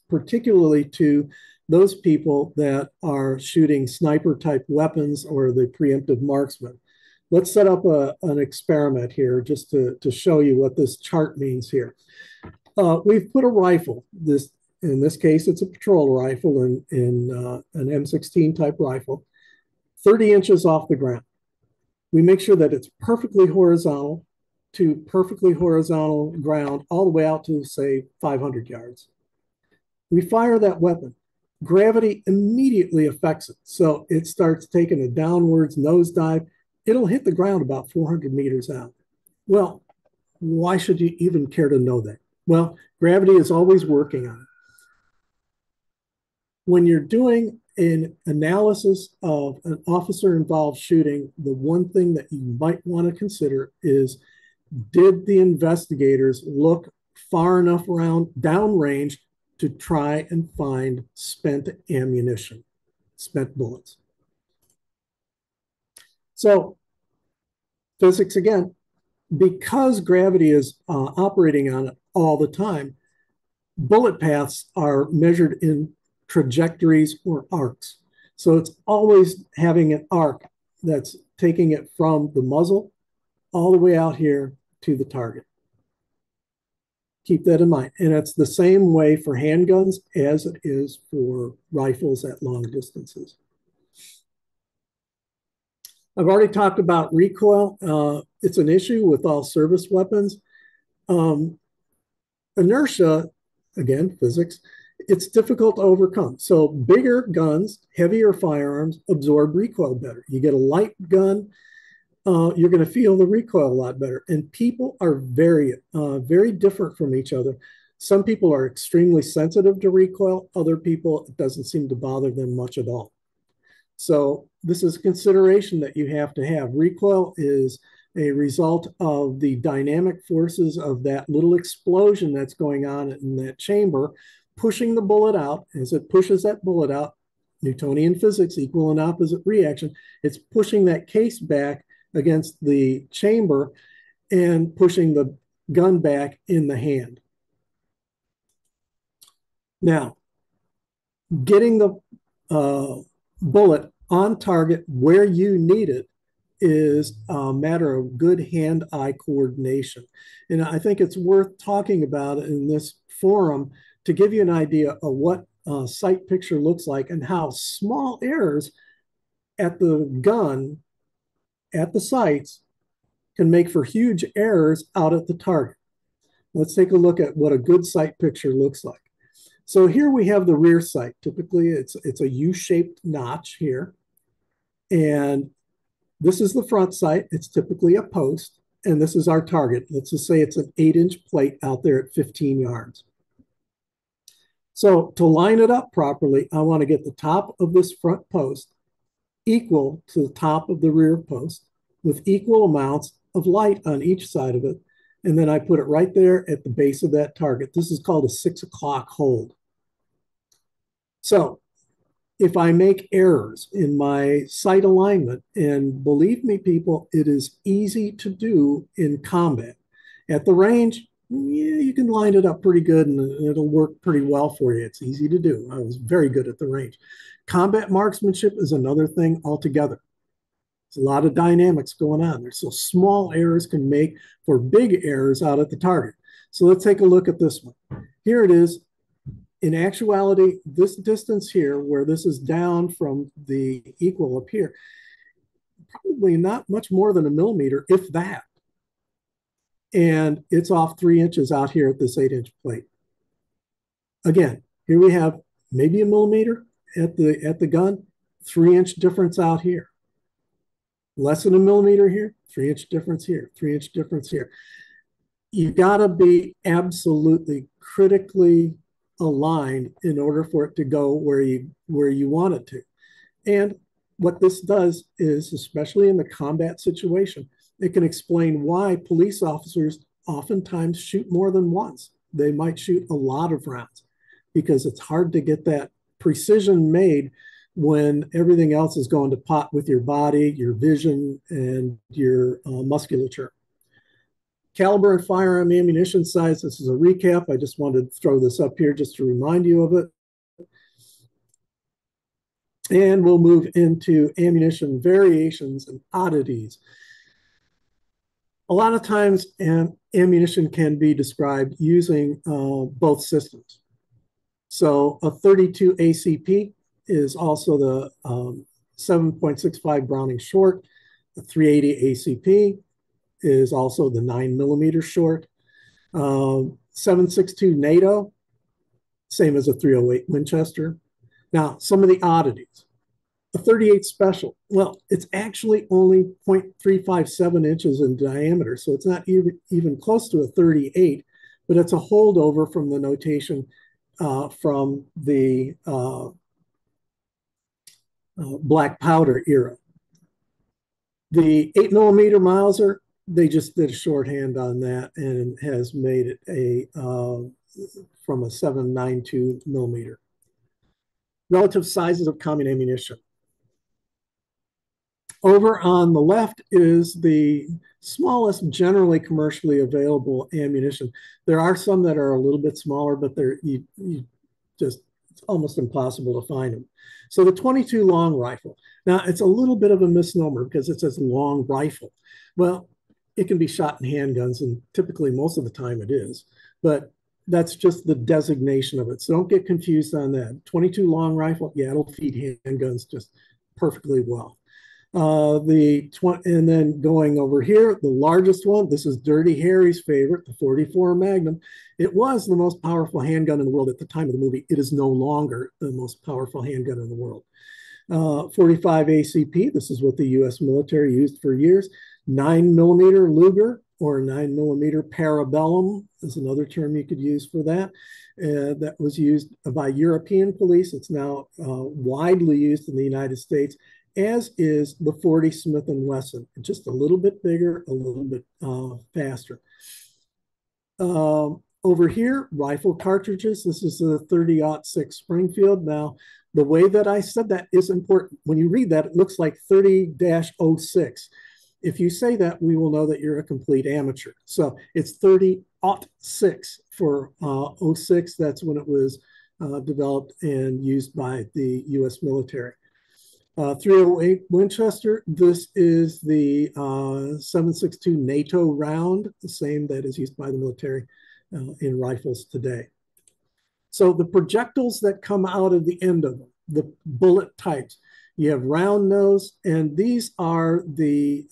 particularly to those people that are shooting sniper type weapons or the preemptive marksman. Let's set up an experiment here just to show you what this chart means here. We've put a rifle, in this case, it's a patrol rifle in an M16 type rifle, 30 inches off the ground. We make sure that it's perfectly horizontal to perfectly horizontal ground all the way out to, say, 500 yards. We fire that weapon. Gravity immediately affects it. So it starts taking a downwards nosedive. It'll hit the ground about 400 meters out. Well, why should you even care to know that? Well, gravity is always working on it. When you're doing an analysis of an officer involved shooting, the one thing that you might want to consider is, did the investigators look far enough around downrange to try and find spent ammunition, spent bullets? So physics again, because gravity is operating on it all the time, bullet paths are measured in trajectories or arcs. So it's always having an arc that's taking it from the muzzle all the way out here to the target. Keep that in mind. And it's the same way for handguns as it is for rifles at long distances. I've already talked about recoil. It's an issue with all service weapons. Inertia, again, physics, it's difficult to overcome. So bigger guns, heavier firearms absorb recoil better. You get a light gun, you're going to feel the recoil a lot better. And people are very different from each other. Some people are extremely sensitive to recoil. Other people, it doesn't seem to bother them much at all. So this is a consideration that you have to have. Recoil is a result of the dynamic forces of that little explosion that's going on in that chamber, pushing the bullet out. As it pushes that bullet out, Newtonian physics, equal and opposite reaction, it's pushing that case back against the chamber and pushing the gun back in the hand. Now, getting the bullet on target where you need it is a matter of good hand-eye coordination. And I think it's worth talking about in this forum to give you an idea of what a sight picture looks like and how small errors at the gun, at the sights, can make for huge errors out at the target. Let's take a look at what a good sight picture looks like. So here we have the rear sight. Typically, it's a U-shaped notch here. And this is the front sight. It's typically a post. And this is our target. Let's just say it's an 8-inch plate out there at 15 yards. So to line it up properly, I want to get the top of this front post equal to the top of the rear post with equal amounts of light on each side of it. And then I put it right there at the base of that target. This is called a 6 o'clock hold. So if I make errors in my sight alignment, and believe me, people, it is easy to do in combat. At the range, yeah, you can line it up pretty good and it'll work pretty well for you. It's easy to do. I was very good at the range. Combat marksmanship is another thing altogether. There's a lot of dynamics going on there. So small errors can make for big errors out at the target. So let's take a look at this one. Here it is. In actuality, this distance here, where this is down from the equal up here, probably not much more than a millimeter, if that. And it's off 3 inches out here at this 8-inch plate. Again, here we have maybe a millimeter at the gun, 3-inch difference out here. Less than a millimeter here, 3-inch difference here, 3-inch difference here. You gotta be absolutely critically aligned in order for it to go where you want it to. And what this does is, especially in the combat situation, it can explain why police officers oftentimes shoot more than once. They might shoot a lot of rounds because it's hard to get that precision made when everything else is going to pot with your body, your vision, and your musculature. Caliber and firearm ammunition size, this is a recap. I just wanted to throw this up here just to remind you of it. And we'll move into ammunition variations and oddities. A lot of times ammunition can be described using both systems. So a 32 ACP is also the 7.65 Browning short. A 380 ACP is also the 9mm short. 7.62 NATO, same as a 308 Winchester. Now, some of the oddities. A 38 special, well, it's actually only 0.357 inches in diameter, so it's not even close to a 38, but it's a holdover from the notation from the black powder era. The 8mm Mauser, they just did a shorthand on that and has made it a from a 7.92 millimeter. Relative sizes of common ammunition. Over on the left is the smallest generally commercially available ammunition. There are some that are a little bit smaller, but you just, it's almost impossible to find them. So the 22 long rifle. Now, it's a little bit of a misnomer because it says long rifle. Well, it can be shot in handguns, and typically most of the time it is. But that's just the designation of it. So don't get confused on that. 22 long rifle, yeah, it'll feed handguns just perfectly well. And then going over here, the largest one, this is Dirty Harry's favorite, the 44 Magnum. It was the most powerful handgun in the world at the time of the movie. It is no longer the most powerful handgun in the world. 45 ACP, this is what the US military used for years. 9mm Luger, or 9mm Parabellum is another term you could use for that. That was used by European police. It's now widely used in the United States, as is the 40 Smith & Wesson, just a little bit bigger, a little bit faster. Over here, rifle cartridges. This is the 30-06 Springfield. Now, the way that I said that is important. When you read that, it looks like 30-06. If you say that, we will know that you're a complete amateur. So it's 30-06 for 06. That's when it was developed and used by the US military. 308 Winchester, this is the 7.62 NATO round, the same that is used by the military in rifles today. So the projectiles that come out of the end of them, the bullet types, you have round nose, and these are the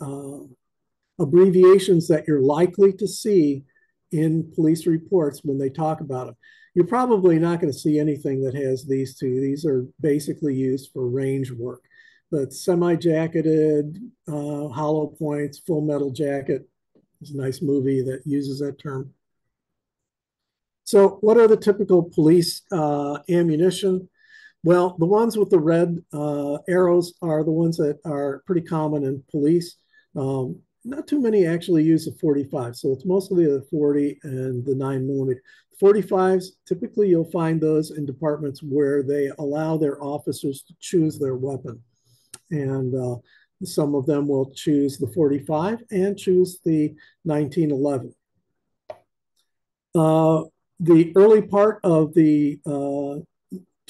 abbreviations that you're likely to see in police reports when they talk about them. You're probably not going to see anything that has these two. These are basically used for range work. But semi-jacketed, hollow points, full metal jacket. It's a nice movie that uses that term. So what are the typical police ammunition? Well, the ones with the red arrows are the ones that are pretty common in police. Not too many actually use a 45, so it's mostly the 40 and the 9mm. 45s, typically you'll find those in departments where they allow their officers to choose their weapon. And some of them will choose the 45 and choose the 1911. The early part of the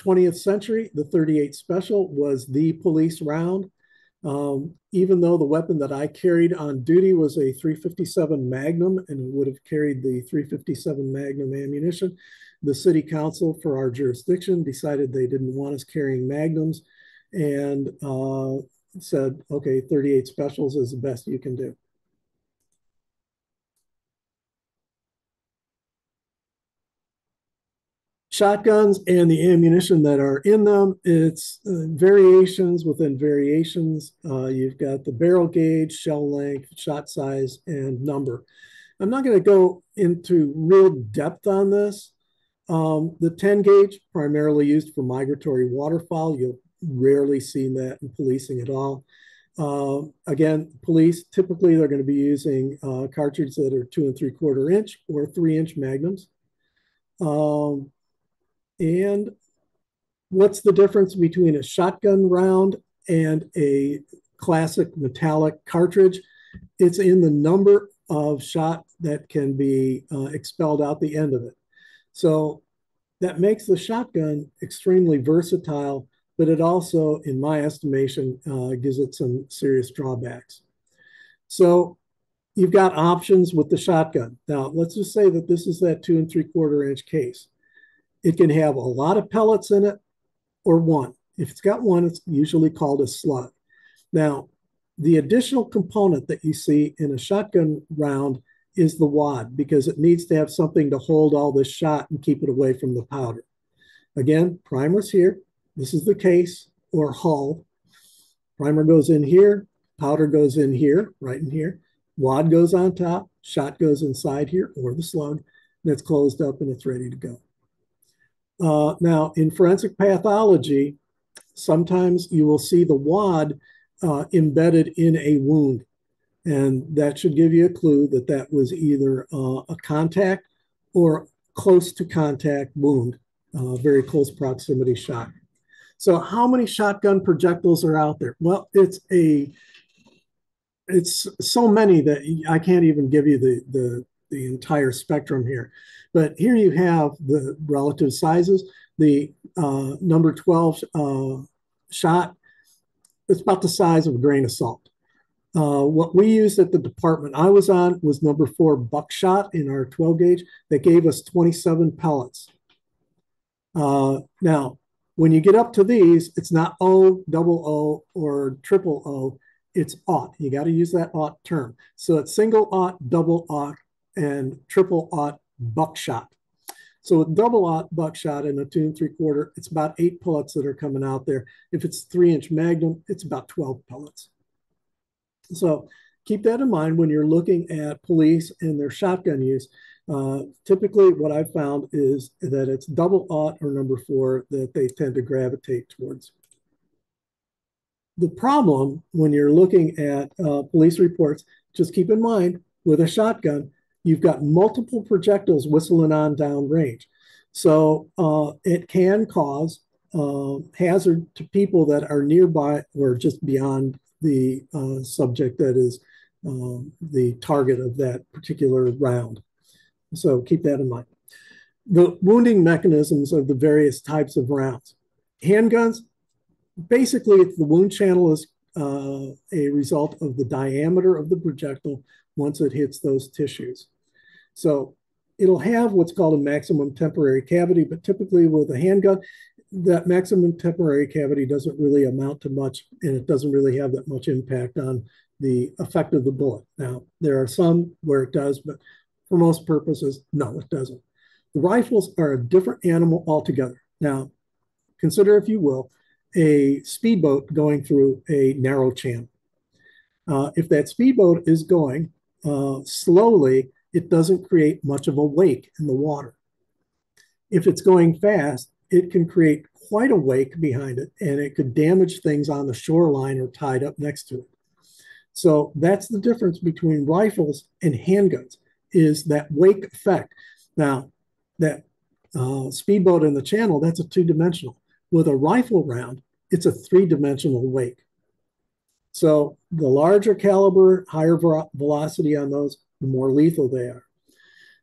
20th century, the 38 Special was the police round. Even though the weapon that I carried on duty was a 357 Magnum and would have carried the 357 Magnum ammunition, the city council for our jurisdiction decided they didn't want us carrying Magnums and said, okay, 38 Specials is the best you can do. Shotguns and the ammunition that are in them, it's variations within variations. You've got the barrel gauge, shell length, shot size, and number. I'm not going to go into real depth on this. The 10 gauge, primarily used for migratory waterfowl. You'll rarely see that in policing at all. Again, police, typically they're going to be using cartridges that are 2 3/4 inch or 3-inch magnums. And what's the difference between a shotgun round and a classic metallic cartridge? It's in the number of shot that can be expelled out the end of it. So that makes the shotgun extremely versatile, but it also, in my estimation, gives it some serious drawbacks. So you've got options with the shotgun. Now, let's just say that this is that 2 3/4 inch case. It can have a lot of pellets in it or one. If it's got one, it's usually called a slug. Now, the additional component that you see in a shotgun round is the wad because it needs to have something to hold all this shot and keep it away from the powder. Again, primer's here. This is the case or hull. Primer goes in here, powder goes in here, right in here. Wad goes on top, shot goes inside here, or the slug, and it's closed up and it's ready to go. Now, in forensic pathology, sometimes you will see the wad embedded in a wound. And that should give you a clue that that was either a contact or close to contact wound, very close proximity shot. So how many shotgun projectiles are out there? Well, it's so many that I can't even give you the entire spectrum here. But here you have the relative sizes. The number 12 shot, it's about the size of a grain of salt. What we used at the department I was on was number 4 buckshot in our 12 gauge that gave us 27 pellets. Now, when you get up to these, it's not O, double O, or triple O. It's aught. You got to use that aught term. So it's single aught, double aught, and triple aught buckshot. So with double aught buckshot in a 2 3/4, it's about 8 pellets that are coming out there. If it's 3-inch Magnum, it's about 12 pellets. So keep that in mind when you're looking at police and their shotgun use. Typically, what I've found is that it's double aught or number 4 that they tend to gravitate towards. The problem when you're looking at police reports, just keep in mind with a shotgun, you've got multiple projectiles whistling on downrange. So it can cause hazard to people that are nearby or just beyond the subject that is the target of that particular round. So keep that in mind. The wounding mechanisms of the various types of rounds. Handguns, basically the wound channel is a result of the diameter of the projectile once it hits those tissues. So it'll have what's called a maximum temporary cavity, but typically with a handgun, that maximum temporary cavity doesn't really amount to much, and it doesn't really have that much impact on the effect of the bullet. Now, there are some where it does, but for most purposes, no, it doesn't. The rifles are a different animal altogether. Now, consider, if you will, a speedboat going through a narrow channel. If that speedboat is going slowly, it doesn't create much of a wake in the water. If it's going fast, it can create quite a wake behind it, and it could damage things on the shoreline or tied up next to it. So that's the difference between rifles and handguns, is that wake effect. Now, that speedboat in the channel, that's a 2-dimensional. With a rifle round, it's a 3-dimensional wake. So the larger caliber, higher velocity on those, the more lethal they are.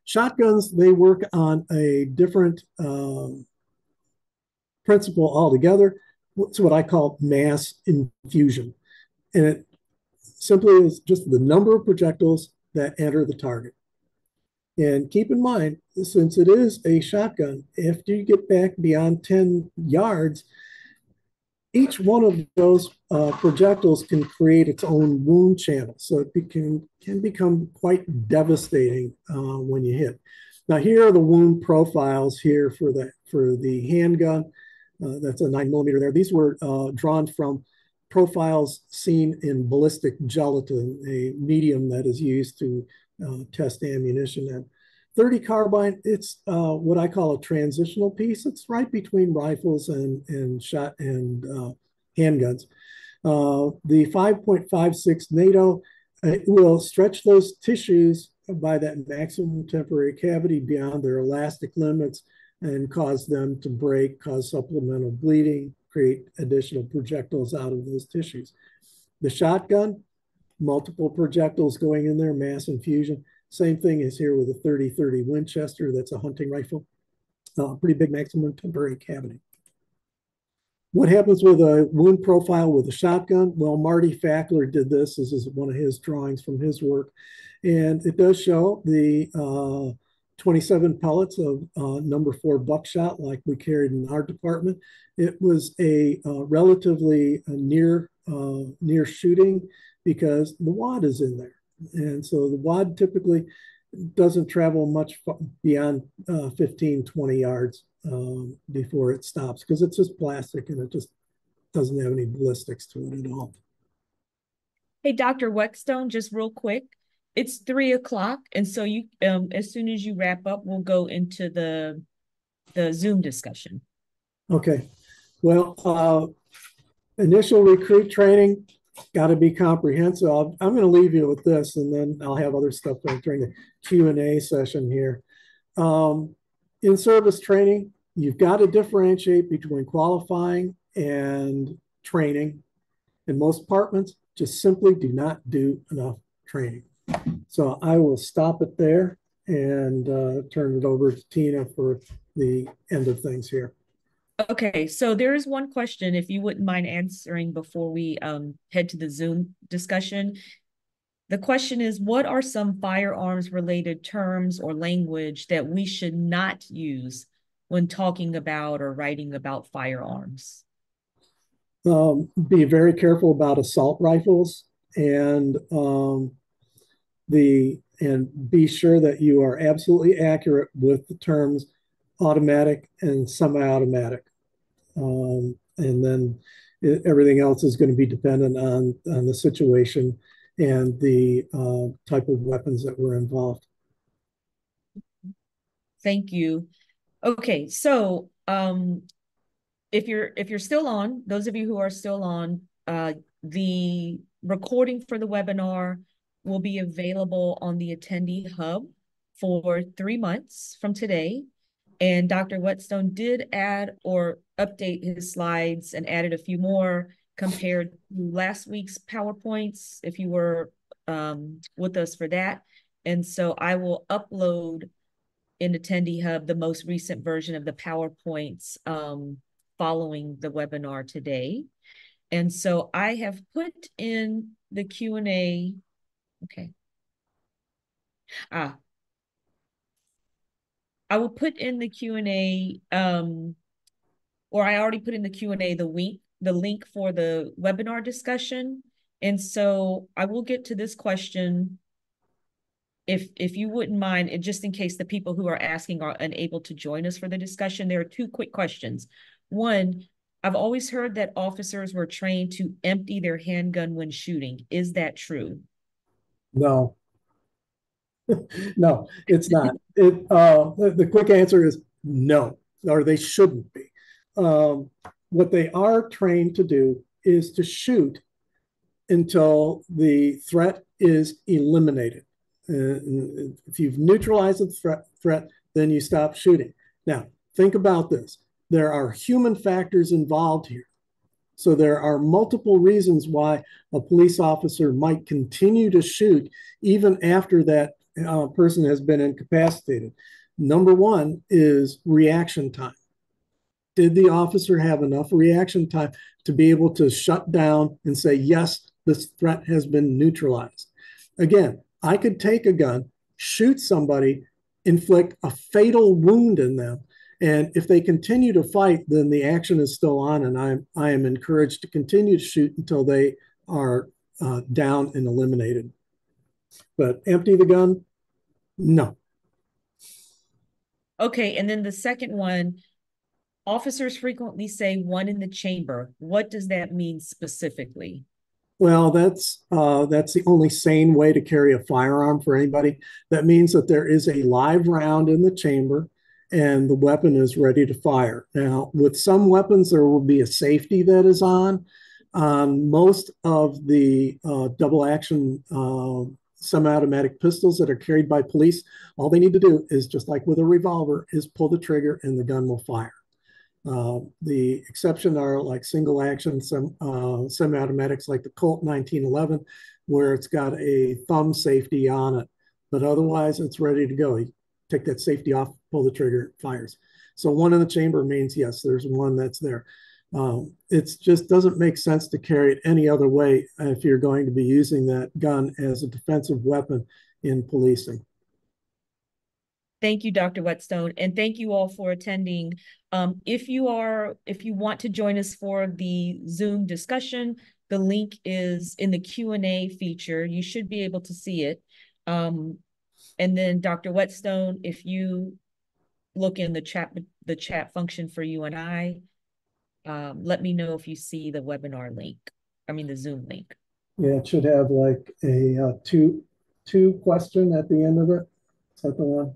Shotguns, they work on a different principle altogether. It's what I call mass infusion. And it simply is just the number of projectiles that enter the target. And keep in mind, since it is a shotgun, after you get back beyond 10 yards, each one of those projectiles can create its own wound channel. So it can become quite devastating when you hit. Now, here are the wound profiles here for the handgun. That's a 9mm there. These were drawn from profiles seen in ballistic gelatin, a medium that is used to test ammunition. And 30 carbine, it's what I call a transitional piece. It's right between rifles and handguns. The 5.56 NATO will stretch those tissues by that maximum temporary cavity beyond their elastic limits and cause them to break, cause supplemental bleeding, create additional projectiles out of those tissues. The shotgun, multiple projectiles going in there, mass infusion. Same thing is here with a 30-30 Winchester. That's a hunting rifle. Pretty big maximum temporary cavity. What happens with a wound profile with a shotgun? Well, Marty Fackler did this. This is one of his drawings from his work. And it does show the 27 pellets of number 4 buckshot like we carried in our department. It was a relatively near shooting because the wad is in there. And so the wad typically doesn't travel much beyond 15, 20 yards before it stops because it's just plastic and it just doesn't have any ballistics to it at all. Hey, Dr. Whetstone, just real quick. It's 3 o'clock, and so you, as soon as you wrap up, we'll go into the Zoom discussion. Okay. Well, initial recruit training got to be comprehensive. I'm going to leave you with this, and then I'll have other stuff during the Q&A session here. In-service training, you've got to differentiate between qualifying and training. And most departments just simply do not do enough training. So I will stop it there and turn it over to Tina for the end of things here. Okay, so there is one question, if you wouldn't mind answering before we head to the Zoom discussion. The question is, what are some firearms related terms or language that we should not use when talking about or writing about firearms? Be very careful about assault rifles and be sure that you are absolutely accurate with the terms automatic and semi-automatic. And then everything else is going to be dependent on the situation and the type of weapons that were involved. Thank you. Okay, so if you're still on, those of you who are still on, the recording for the webinar will be available on the attendee hub for 3 months from today. And Dr. Whetstone did add or update his slides and added a few more compared to last week's PowerPoints, if you were with us for that. And so I will upload in Attendee Hub the most recent version of the PowerPoints following the webinar today. And so I have put in the Q&A. Okay. I will put in the Q&A, or I already put in the Q&A the link for the webinar discussion. And so I will get to this question if you wouldn't mind, and just in case the people who are asking are unable to join us for the discussion. There are 2 quick questions. One, I've always heard that officers were trained to empty their handgun when shooting. Is that true? No, no, it's not. The quick answer is no, or they shouldn't be. What they are trained to do is to shoot until the threat is eliminated. If you've neutralized the threat, then you stop shooting. Now, think about this. There are human factors involved here. So there are multiple reasons why a police officer might continue to shoot even after that person has been incapacitated. Number one is reaction time. Did the officer have enough reaction time to be able to shut down and say, yes, this threat has been neutralized? Again, I could take a gun, shoot somebody, inflict a fatal wound in them, and if they continue to fight, then the action is still on, and I am encouraged to continue to shoot until they are down and eliminated. But empty the gun? No. Okay, and then the second one, officers frequently say one in the chamber. What does that mean specifically? Well, that's the only sane way to carry a firearm for anybody. That means that there is a live round in the chamber and the weapon is ready to fire. Now, with some weapons, there will be a safety that is on. Most of the double action semi-automatic pistols that are carried by police, all they need to do is, just like with a revolver, is pull the trigger and the gun will fire. The exception are like single action semi-automatics like the Colt 1911, where it's got a thumb safety on it, but otherwise it's ready to go. You take that safety off, pull the trigger, it fires. So one in the chamber means yes, there's one that's there. It just doesn't make sense to carry it any other way if you're going to be using that gun as a defensive weapon in policing. Thank you, Dr. Whetstone, and thank you all for attending. If you want to join us for the Zoom discussion, the link is in the Q&A feature. You should be able to see it. And then Dr. Whetstone, if you look in the chat function for you and I, let me know if you see the webinar link. I mean the Zoom link. Yeah, it should have like a two question at the end of it. Is that the one?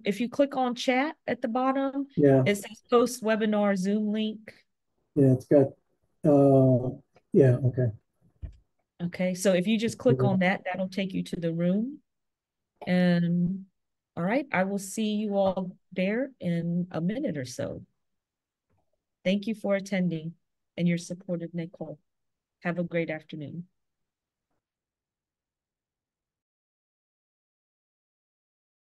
If you click on chat at the bottom, Yeah, it says post webinar Zoom link. yeah, it's got yeah, okay. Okay, so if you just click on that, that'll take you to the room. And all right, I will see you all there in a minute or so. Thank you for attending and your support of NACOLE. Have a great afternoon.